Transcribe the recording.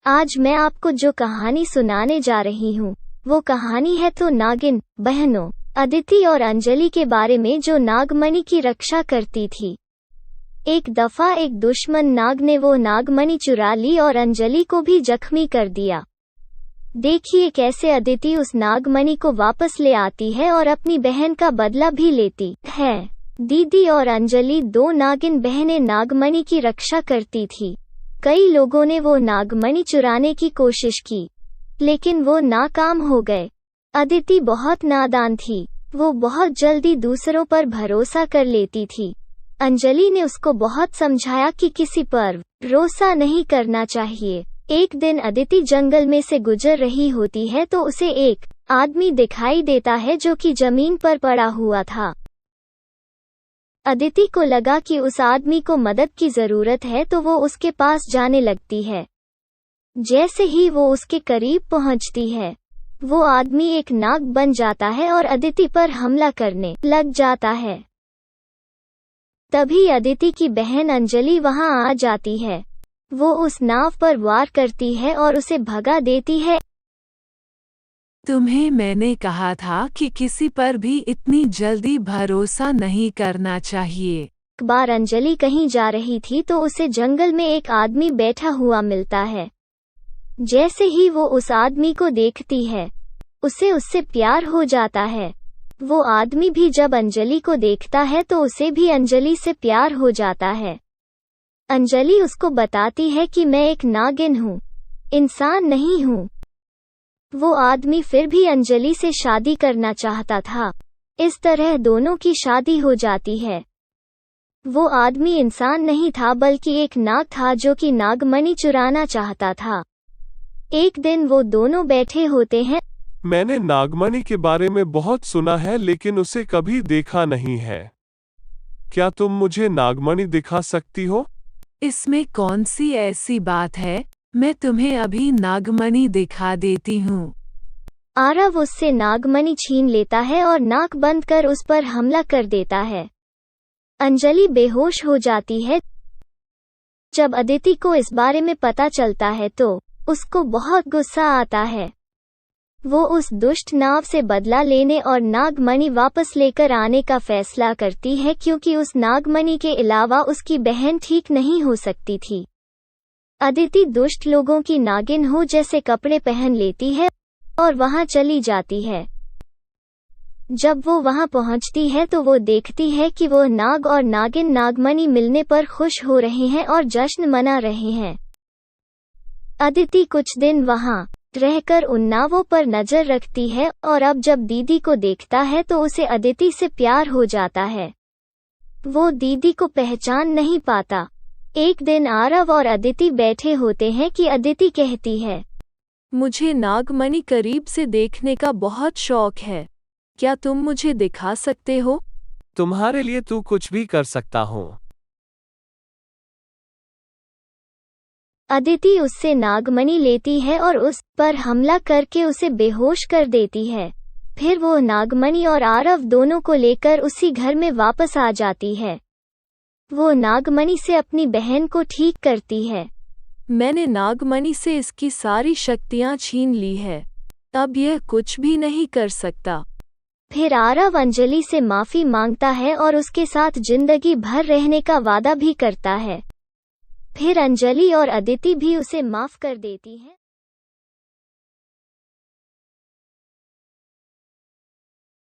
आज मैं आपको जो कहानी सुनाने जा रही हूँ वो कहानी है तो नागिन बहनों अदिति और अंजलि के बारे में जो नागमणि की रक्षा करती थी। एक दफा एक दुश्मन नाग ने वो नागमणि चुरा ली और अंजलि को भी जख्मी कर दिया। देखिए कैसे अदिति उस नागमणि को वापस ले आती है और अपनी बहन का बदला भी लेती है। दीदी और अंजलि दो नागिन बहनें नागमणि की रक्षा करती थी। कई लोगों ने वो नागमणि चुराने की कोशिश की, लेकिन वो नाकाम हो गए। अदिति बहुत नादान थी, वो बहुत जल्दी दूसरों पर भरोसा कर लेती थी। अंजलि ने उसको बहुत समझाया कि किसी पर भरोसा नहीं करना चाहिए। एक दिन अदिति जंगल में से गुजर रही होती है तो उसे एक आदमी दिखाई देता है जो कि जमीन पर पड़ा हुआ था। अदिति को लगा कि उस आदमी को मदद की जरूरत है तो वो उसके पास जाने लगती है। जैसे ही वो उसके करीब पहुंचती है, वो आदमी एक नाग बन जाता है और अदिति पर हमला करने लग जाता है। तभी अदिति की बहन अंजलि वहां आ जाती है। वो उस नाव पर वार करती है और उसे भगा देती है। तुम्हें मैंने कहा था कि किसी पर भी इतनी जल्दी भरोसा नहीं करना चाहिए। एक बार अंजलि कहीं जा रही थी तो उसे जंगल में एक आदमी बैठा हुआ मिलता है। जैसे ही वो उस आदमी को देखती है, उसे उससे प्यार हो जाता है। वो आदमी भी जब अंजलि को देखता है तो उसे भी अंजलि से प्यार हो जाता है। अंजलि उसको बताती है कि मैं एक नागिन हूँ, इंसान नहीं हूँ। वो आदमी फिर भी अंजलि से शादी करना चाहता था। इस तरह दोनों की शादी हो जाती है। वो आदमी इंसान नहीं था बल्कि एक नाग था जो कि नागमणि चुराना चाहता था। एक दिन वो दोनों बैठे होते हैं। मैंने नागमणि के बारे में बहुत सुना है लेकिन उसे कभी देखा नहीं है। क्या तुम मुझे नागमणि दिखा सकती हो? इसमें कौन सी ऐसी बात है, मैं तुम्हें अभी नागमणि दिखा देती हूँ। आरव उससे नागमणि छीन लेता है और नाक बंद कर उस पर हमला कर देता है। अंजलि बेहोश हो जाती है। जब अदिति को इस बारे में पता चलता है तो उसको बहुत गुस्सा आता है। वो उस दुष्ट नाव से बदला लेने और नागमणि वापस लेकर आने का फैसला करती है क्योंकि उस नागमणि के अलावा उसकी बहन ठीक नहीं हो सकती थी। अदिति दुष्ट लोगों की नागिन हो जैसे कपड़े पहन लेती है और वहां चली जाती है। जब वो वहां पहुंचती है तो वो देखती है कि वो नाग और नागिन नागमणि मिलने पर खुश हो रहे हैं और जश्न मना रहे हैं। अदिति कुछ दिन वहां रहकर उन नावों पर नजर रखती है और अब जब दीदी को देखता है तो उसे अदिति से प्यार हो जाता है। वो दीदी को पहचान नहीं पाता। एक दिन आरव और अदिति बैठे होते हैं कि अदिति कहती है, मुझे नागमणि करीब से देखने का बहुत शौक है। क्या तुम मुझे दिखा सकते हो? तुम्हारे लिए तू कुछ भी कर सकता हूँ। अदिति उससे नागमणि लेती है और उस पर हमला करके उसे बेहोश कर देती है। फिर वो नागमणि और आरव दोनों को लेकर उसी घर में वापस आ जाती है। वो नागमणि से अपनी बहन को ठीक करती है। मैंने नागमणि से इसकी सारी शक्तियाँ छीन ली है, अब यह कुछ भी नहीं कर सकता। फिर आरव अंजलि से माफी मांगता है और उसके साथ जिंदगी भर रहने का वादा भी करता है। फिर अंजलि और अदिति भी उसे माफ कर देती हैं।